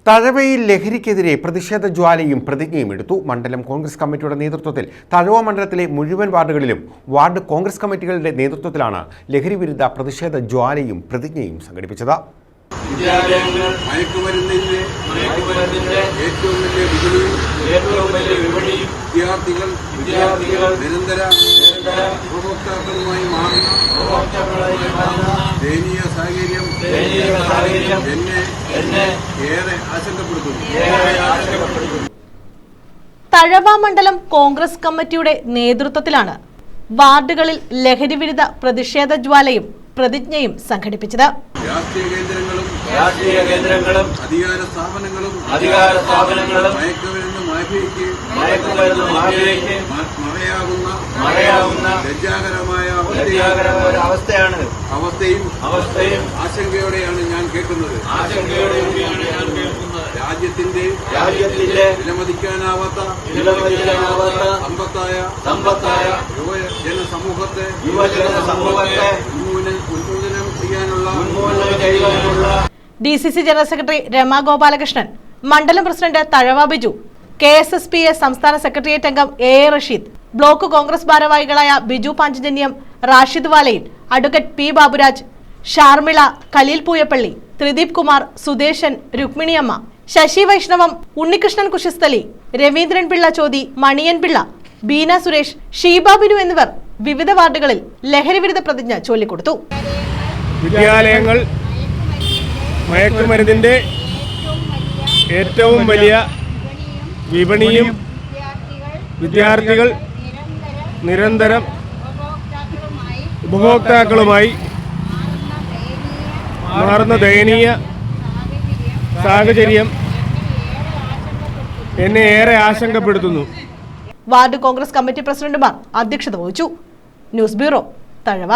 തഴവയിൽ ലഹരിക്കെതിരെ പ്രതിഷേധ ജ്വാലയും പ്രതിജ്ഞയും എടുത്തു. മണ്ഡലം കോൺഗ്രസ് കമ്മിറ്റിയുടെ നേതൃത്വത്തിൽ തഴവ മണ്ഡലത്തിലെ മുഴുവൻ വാർഡുകളിലും വാർഡ് കോൺഗ്രസ് കമ്മിറ്റികളുടെ നേതൃത്വത്തിലാണ് ലഹരി വിരുദ്ധ പ്രതിഷേധ ജ്വാലയും പ്രതിജ്ഞയും സംഘടിപ്പിച്ചത്. മയക്കുമരുന്നിന്റെ ഏറ്റവും വലിയ വിപണിയും വിദ്യാർത്ഥികൾ നിരന്തര ഉപഭോക്താക്കളുമായി മാറുന്ന ദയനീയ സാഹചര്യം എന്നെ ഏറെ ആശങ്കപ്പെടുത്തുന്നു. തഴവ മണ്ഡലം കോൺഗ്രസ് കമ്മിറ്റിയുടെ നേതൃത്വത്തിലാണ് വാർഡുകളിൽ ലഹരി വിരുദ്ധ പ്രതിഷേധ ജ്വാലയും പ്രതിജ്ഞയും സംഘടിപ്പിച്ചത്. രാഷ്ട്രീയ കേന്ദ്രങ്ങളും അധികാര സ്ഥാപനങ്ങളും മയക്കുമരുന്ന് മാഫിയയ്ക്ക് മറയാകുന്ന ലജ്ജാകരമായ അവസ്ഥയും ആശങ്കയോടെയാണ് ഞാൻ കേൾക്കുന്നത്. രാജ്യത്തിന്റെ വിലമതിക്കാനാവാത്ത സമ്പത്തായ യുവജനസമൂഹത്തെ ഉന്മൂലനം ചെയ്യാനുള്ള DCC general secretary Rama Gopalakrishnan, മണ്ഡലം പ്രസിഡന്റ് തഴവ ബിജു, KSSPA സംസ്ഥാന സെക്രട്ടേറിയറ്റ് അംഗം A റഷീദ്, ബ്ലോക്ക് കോൺഗ്രസ് ഭാരവാഹികളായ ബിജു പാഞ്ചജന്യം, റാഷിദ് വാലയിൽ, അഡ്വക്കേറ്റ് P ബാബുരാജ്, ഷാർമിള, ഖലീൽ പൂയപ്പള്ളി, ത്രിദീപ് കുമാർ, സുദേശൻ, രുക്മിണിയമ്മ, ശശി വൈഷ്ണവം, ഉണ്ണികൃഷ്ണൻ കുശസ്ഥലി, രവീന്ദ്രൻ പിള്ള ചോതി, മണിയൻ പിള്ള, ബീന സുരേഷ്, ഷീബ ബിനു എന്നിവർ വിവിധ വാർഡുകളിൽ ലഹരി വിരുദ്ധ പ്രതിജ്ഞ ചൊല്ലിക്കൊടുത്തു. വിദ്യാലയങ്ങൾ മയക്കുമരുന്നിന്റെ ഏറ്റവും വലിയ വിപണിയും വിദ്യാർത്ഥികൾ നിരന്തരം ഉപഭോക്താക്കളുമായി മാറുന്ന ദയനീയ സാഹചര്യം എന്നെ ഏറെ ആശങ്കപ്പെടുത്തുന്നു. വാർഡ് കോൺഗ്രസ് കമ്മിറ്റി പ്രസിഡന്റുമാർ അധ്യക്ഷത വഹിച്ചു. News bureau, Thazhava.